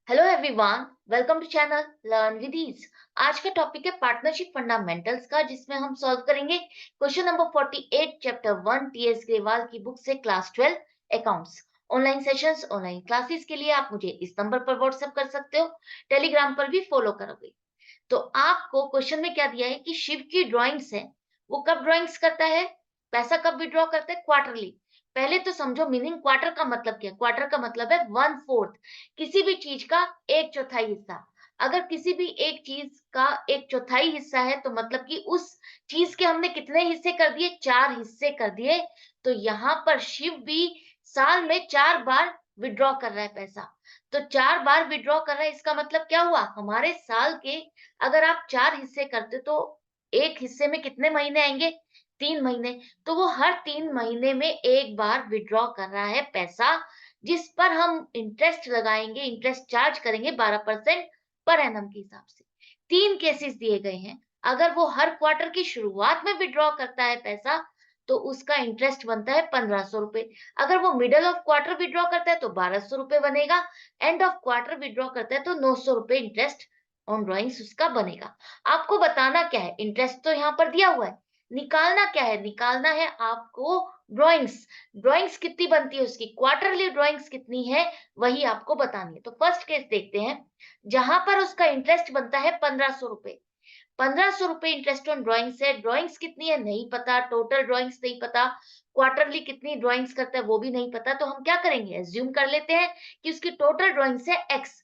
Hello everyone, welcome to channel learn with ease. आज का topic है पार्टनरशिप फंडामेंटल्स का, जिसमें हम सॉल्व करेंगे question number 48 chapter 1 TS Grewal की बुक से class 12 accounts. Online sessions, online classes के लिए आप मुझे इस नंबर पर व्हाट्सएप कर सकते हो, टेलीग्राम पर भी फॉलो करोगे। तो आपको क्वेश्चन में क्या दिया है कि शिव की ड्राइंग्स है, वो कब ड्राइंग्स करता है, पैसा कब विड्रॉ करता है, क्वार्टरली। पहले तो समझो मीनिंग, क्वार्टर का मतलब क्या है। क्वार्टर का मतलब है वन फोर्थ, किसी भी चीज का एक चौथाई हिस्सा। अगर किसी भी एक चीज का एक चौथाई हिस्सा है तो मतलब कि उस चीज के हमने कितने हिस्से कर दिए, चार हिस्से कर दिए। तो यहाँ पर शिव भी साल में चार बार विड्रॉ कर रहा है पैसा। तो चार बार विड्रॉ कर रहा है, इसका मतलब क्या हुआ, हमारे साल के अगर आप चार हिस्से करते तो एक हिस्से में कितने महीने आएंगे, 3 महीने। तो वो हर 3 महीने में एक बार विड्रॉ कर रहा है पैसा, जिस पर हम इंटरेस्ट लगाएंगे, इंटरेस्ट चार्ज करेंगे 12% पर एनम के हिसाब से। तीन केसेस दिए गए हैं। अगर वो हर क्वार्टर की शुरुआत में विड्रॉ करता है पैसा तो उसका इंटरेस्ट बनता है 1500 रुपए। अगर वो मिडल ऑफ क्वार्टर विड्रॉ करता है तो 1200 रुपए बनेगा। एंड ऑफ क्वार्टर विड्रॉ करता है तो 900 रुपए इंटरेस्ट ऑन ड्रॉइंग्स उसका बनेगा। आपको बताना क्या है, इंटरेस्ट तो यहाँ पर दिया हुआ है, निकालना क्या है, निकालना है आपको ड्रॉइंग्स। ड्रॉइंग्स कितनी बनती है उसकी, क्वार्टरली ड्रॉइंग्स कितनी है, वही आपको बतानी है। तो फर्स्ट केस देखते हैं, जहां पर उसका इंटरेस्ट बनता है 1500 रुपए। 1500 रुपए इंटरेस्ट ऑन ड्रॉइंग्स है। ड्रॉइंग्स कितनी है नहीं पता, टोटल ड्रॉइंग्स नहीं पता, क्वार्टरली कितनी ड्रॉइंग्स करता है वो भी नहीं पता। तो हम क्या करेंगे, एज्यूम कर लेते हैं कि उसकी टोटल ड्रॉइंग्स है एक्स।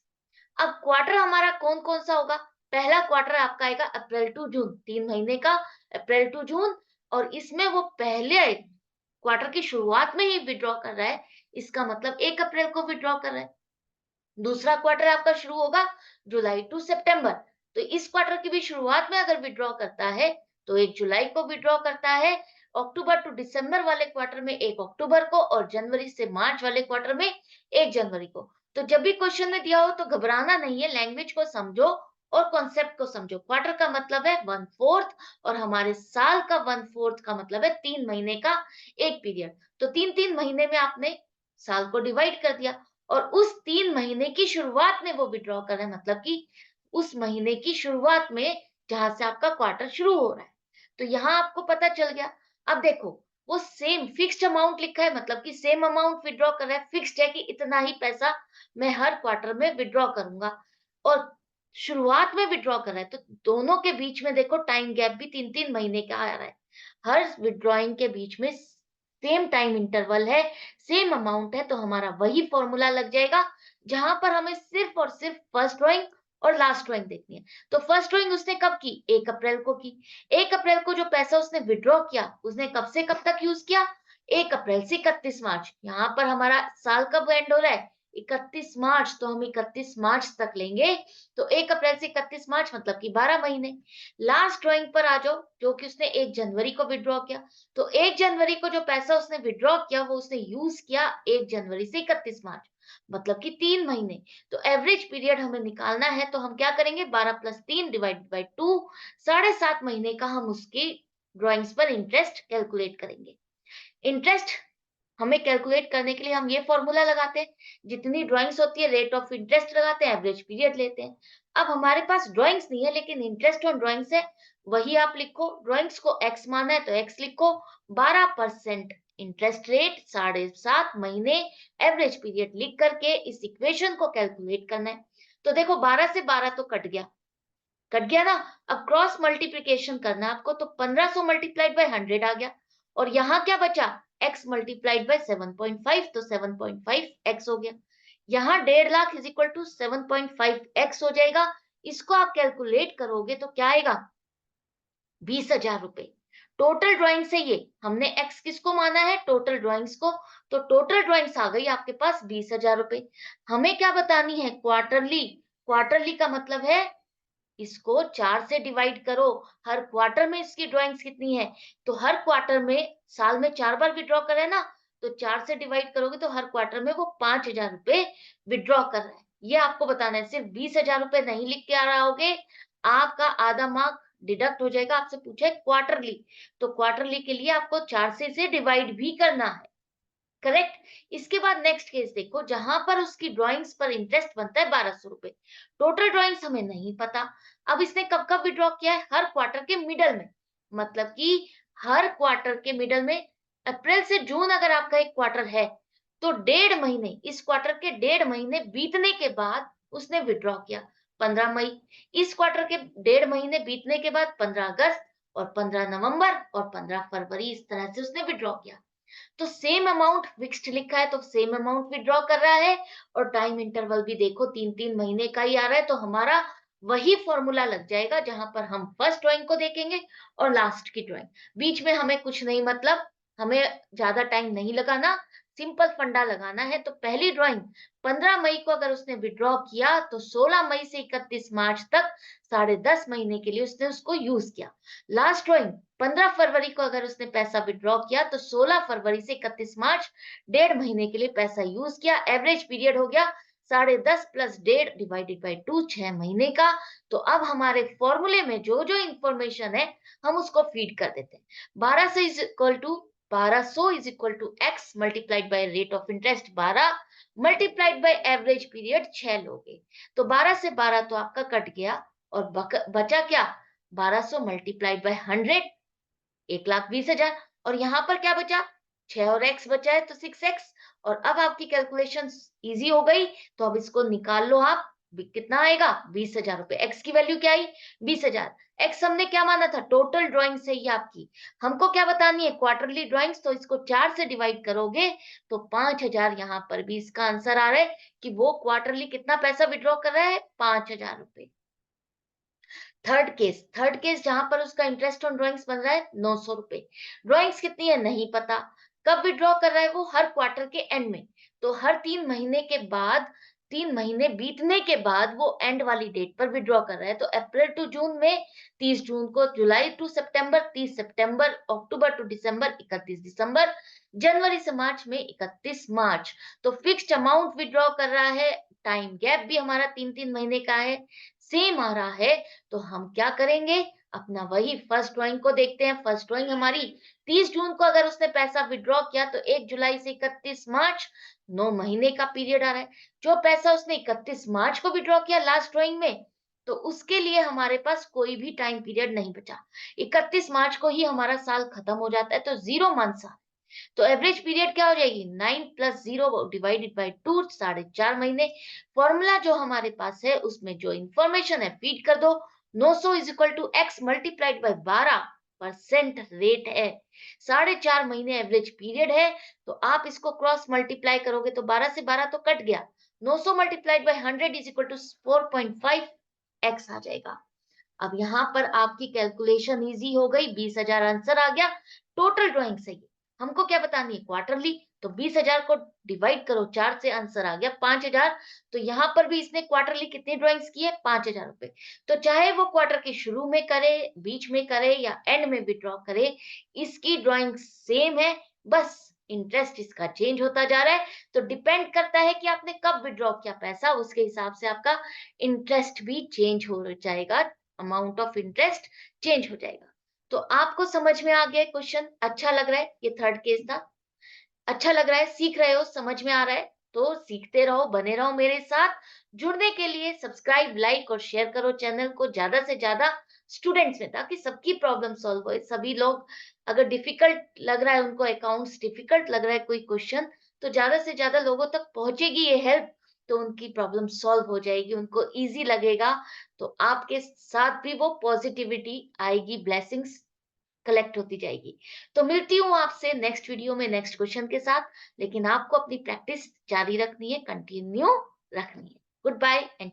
अब क्वार्टर हमारा कौन कौन सा होगा, पहला क्वार्टर आपका आएगा अप्रैल टू जून, 3 महीने का, अप्रैल टू जून। और इसमें वो पहले क्वार्टर की शुरुआत में ही विड्रॉ कर रहा है, इसका मतलब 1 अप्रैल को विड्रॉ कर रहा है। दूसरा क्वार्टर आपका शुरू होगा जुलाई टू सितंबर, तो इस क्वार्टर की भी शुरुआत में अगर विड्रॉ करता है तो 1 जुलाई को विड्रॉ करता है। अक्टूबर टू दिसंबर वाले क्वार्टर में 1 अक्टूबर को, और जनवरी से मार्च वाले क्वार्टर में 1 जनवरी को। तो जब भी क्वेश्चन में दिया हो तो घबराना नहीं है, लैंग्वेज को समझो और कॉन्सेप्ट को समझो। क्वार्टर का मतलब है वन फोर्थ, और हमारे साल का वन फोर्थ का मतलब है 3 महीने का एक पीरियड। तो 3 3 महीने में आपने साल को डिवाइड कर दिया, और उस 3 महीने की शुरुआत में वो विड्रॉ कर रहे हैं, मतलब कि उस महीने की शुरुआत में जहां से आपका क्वार्टर शुरू हो रहा है। तो यहाँ आपको पता चल गया। अब देखो, वो सेम फिक्स्ड अमाउंट लिखा है, मतलब कि सेम अमाउंट विड्रॉ कर रहा है, फिक्स्ड है कि इतना ही पैसा मैं हर क्वार्टर में विड्रॉ करूंगा, और शुरुआत में विड्रॉ कर रहा है। तो दोनों के बीच में देखो टाइम गैप भी 3 3 महीने का आ रहा है। हर विड्रॉइंग के बीच में सेम टाइम इंटरवल है, सेम अमाउंट है। तो हमारा वही फॉर्मूला लग जाएगा, जहां पर हमें सिर्फ और सिर्फ फर्स्ट ड्राइंग और लास्ट ड्राइंग देखनी है। तो फर्स्ट ड्राइंग उसने कब की, 1 अप्रैल को की। 1 अप्रैल को जो पैसा उसने विड्रॉ किया, उसने कब से कब तक यूज किया, 1 अप्रैल से 31 मार्च। यहाँ पर हमारा साल कब एंड हो रहा है, 31 मार्च, तो हम 31 मार्च तक लेंगे। तो 1 अप्रैल से 31 मार्च मतलब कि 12 महीने। लास्ट ड्राइंग पर आ जाओ, जो कि उसने 1 जनवरी को विड्रॉ किया। तो 1 जनवरी को जो पैसा उसने विड्रॉ किया वो उसने यूज किया 1 जनवरी से 31 मार्च, मतलब कि 3 महीने। तो एवरेज पीरियड हमें निकालना है, तो हम क्या करेंगे, 12 + 3 डिवाइड बाई 2, 7.5 महीने का हम उसकी ड्रॉइंग्स पर इंटरेस्ट कैलकुलेट करेंगे। इंटरेस्ट हमें कैलकुलेट करने के लिए हम ये फॉर्मूला लगाते हैं, जितनी ड्राइंग्स होती है रेट ऑफ इंटरेस्ट लगाते हैं, एवरेज पीरियड लेते हैं। अब हमारे पास ड्राइंग्स नहीं है लेकिन इंटरेस्ट ऑन ड्राइंग्स है, वही आप लिखो। ड्राइंग्स को एक्स माना है तो एक्स लिखो। 12% इंटरेस्ट रेट, 7.5 महीने, एवरेज पीरियड लिख करके इस इक्वेशन को कैलकुलेट करना है। तो देखो 12 से 12 तो कट गया, कट गया ना। अब क्रॉस मल्टीप्लीकेशन करना है आपको, तो 1500 मल्टीप्लाइड बाय 100 आ गया, और यहाँ क्या बचा, x मल्टीप्लाइड बाय 7.5, तो 7.5x हो गया। यहाँ 1.5 lakh is equal to 7.5x हो जाएगा। इसको आप कैलकुलेट करोगे तो क्या आएगा, 20,000 रुपए। टोटल ड्राइंग से ये हमने x किसको माना है, टोटल ड्राइंग्स को। तो टोटल ड्राइंग्स आ गई आपके पास 20,000 रुपए। हमें क्या बतानी है, क्वार्टरली। क्वार्टरली का मतलब है इसको 4 से डिवाइड करो, हर क्वार्टर में इसकी ड्राइंग्स कितनी है। तो हर क्वार्टर में, साल में 4 बार विड्रॉ करे ना, तो 4 से डिवाइड करोगे तो हर क्वार्टर में वो 5,000 रुपए विड्रॉ कर रहा है। ये आपको बताना है, सिर्फ 20,000 रुपए नहीं लिख के आ रहा होगे, आपका आधा मार्क डिडक्ट हो जाएगा। आपसे पूछा है क्वार्टरली, तो क्वार्टरली के लिए आपको 4 से इसे डिवाइड भी करना है। करेक्ट। इसके बाद नेक्स्ट केस देखो, जहां पर उसकी ड्राइंग्स पर इंटरेस्ट बनता है 1200 रुपए। टोटल ड्राइंग्स हमें नहीं पता। अब इसने कब कब विड्रॉ किया है? हर क्वार्टर के मिडल में, मतलब कि हर क्वार्टर के मिडल में। अप्रैल से जून अगर आपका एक क्वार्टर है, तो 1.5 महीने, इस क्वार्टर के 1.5 महीने बीतने के बाद उसने विड्रॉ किया 15 मई। इस क्वार्टर के 1.5 महीने बीतने के बाद 15 अगस्त, और 15 नवंबर, और 15 फरवरी, इस तरह से उसने विड्रॉ किया। तो सेम अमाउंट फिक्स्ड लिखा है तो सेम अमाउंट विड्रॉ कर रहा है, और टाइम इंटरवल भी देखो 3-3 महीने का ही आ रहा है, तो हमारा वही फॉर्मूला लग जाएगा जहां पर हम फर्स्ट ड्राइंग को देखेंगे और लास्ट की ड्राइंग। बीच में हमें कुछ नहीं, मतलब हमें ज्यादा टाइम नहीं लगाना, सिंपल फंडा लगाना है। तो पहली ड्राइंग 15 मई को अगर उसने विड्रॉ किया, तो 16 मई से 31 मार्च तक 10.5 महीने के लिए उसने उसको यूज किया। लास्ट ड्राइंग 15 फरवरी को अगर उसने पैसा विड्रॉ किया, तो 16 फरवरी से 31 मार्च 1.5 महीने के लिए पैसा यूज किया। एवरेज पीरियड हो गया 10.5 प्लस 1.5 डिवाइडेड बाई 2, 6 महीने का। तो अब हमारे फॉर्मूले में जो जो इंफॉर्मेशन है हम उसको फीड कर देते हैं। 1200 is equal to x multiplied by rate of interest 12 multiplied by average period 6 लोगे। तो 12 से 12 तो आपका कट गया, और बचा क्या? 1200 मल्टीप्लाइड बाय 100, 1,20,000। और यहाँ पर क्या बचा? 6 और x बचा है तो 6x। और अब आपकी कैलकुलेशन इजी हो गई, तो अब इसको निकाल लो आप। कितना आएगा? 20,000 रुपए। x की वैल्यू क्या आई? 20,000। x हमने क्या माना था? टोटल ड्राइंग से ही आपकी हमको क्या बतानी है? Quarterly drawings. तो इसको 4 से डिवाइड करोगे तो 5,000। यहाँ पर भी इसका आंसर आ रहा है कि वो क्वार्टरली कितना पैसा विड्रॉ कर रहा है? 5,000 रुपए। थर्ड केस जहां पर उसका इंटरेस्ट ऑन ड्राइंग्स बन रहा है 900 रुपए। ड्राइंग्स कितनी है नहीं पता। कब विड्रॉ कर रहा है वो? हर क्वार्टर के एंड में। तो हर 3 महीने के बाद, 3 महीने बीतने के बाद वो एंड वाली डेट पर विड्रॉ कर रहा है। तो अप्रैल टू जून में 30 जून को, जुलाई to September 30 September, October to दिसंबर 31 दिसंबर, जनवरी से मार्च में 31 मार्च। तो फिक्स्ड अमाउंट विड्रॉ कर रहा है। टाइम गैप भी हमारा 3-3 महीने का है, सेम आ रहा है। तो हम क्या करेंगे? अपना वही फर्स्ट ड्राइंग को देखते हैं। फर्स्ट ड्राइंग हमारी 30 जून को अगर उसने पैसा विड्रॉ किया, तो 1 जुलाई से 31 मार्च, 9 महीने का पीरियड आ रहा है। जो पैसा उसने 31 मार्च को विड्रॉ किया लास्ट ड्राइंग में, तो उसके लिए हमारे पास कोई भी टाइम पीरियड नहीं बचा। 31 मार्च को ही हमारा साल खत्म हो जाता है, तो 0 मंथ। तो एवरेज पीरियड क्या हो जाएगी? 9 प्लस 0 डिवाइडेड बाई 2, 4.5 महीने। फॉर्मूला जो हमारे पास है उसमें जो इंफॉर्मेशन है फीड कर दो। 900 is equal to x multiplied by 12% rate है। 4.5 महीने एवरेज पीरियड है। तो आप इसको क्रॉस मल्टीप्लाई करोगे तो 12 से 12 तो कट गया। 900 multiplied by 100 is equal to 4.5 x आ जाएगा। अब यहाँ पर आपकी कैलकुलेशन इजी हो गई, 20,000 आंसर आ गया। टोटल ड्राइंग सही है। हमको क्या बतानी है? क्वार्टरली। तो 20,000 को डिवाइड करो 4 से, आंसर आ गया 5,000। तो यहाँ पर भी इसने क्वार्टरली कितनी ड्राइंग्स की है? 5,000 रुपए। तो चाहे वो क्वार्टर के शुरू में करे, बीच में करे, या एंड में विड्रॉ करे, इसकी ड्राइंग सेम है। बस इंटरेस्ट इसका चेंज होता जा रहा है। तो डिपेंड करता है कि आपने कब विड्रॉ किया पैसा, उसके हिसाब से आपका इंटरेस्ट भी चेंज हो जाएगा, अमाउंट ऑफ इंटरेस्ट चेंज हो जाएगा। तो आपको समझ में आ गया क्वेश्चन? अच्छा लग रहा है? ये थर्ड केस था। अच्छा लग रहा है? सीख रहे हो? समझ में आ रहा है? तो सीखते रहो, बने रहो मेरे साथ। जुड़ने के लिए सब्सक्राइब, लाइक और शेयर करो चैनल को ज्यादा से ज्यादा स्टूडेंट्स में, ताकि सबकी प्रॉब्लम सॉल्व हो। सभी लोग, अगर डिफिकल्ट लग रहा है उनको, अकाउंट्स डिफिकल्ट लग रहा है कोई क्वेश्चन, तो ज्यादा से ज्यादा लोगों तक पहुंचेगी ये हेल्प, तो उनकी प्रॉब्लम सॉल्व हो जाएगी, उनको इजी लगेगा। तो आपके साथ भी वो पॉजिटिविटी आएगी, ब्लेसिंग्स कलेक्ट होती जाएगी। तो मिलती हूँ आपसे नेक्स्ट वीडियो में नेक्स्ट क्वेश्चन के साथ। लेकिन आपको अपनी प्रैक्टिस जारी रखनी है, कंटिन्यू रखनी है। Good bye and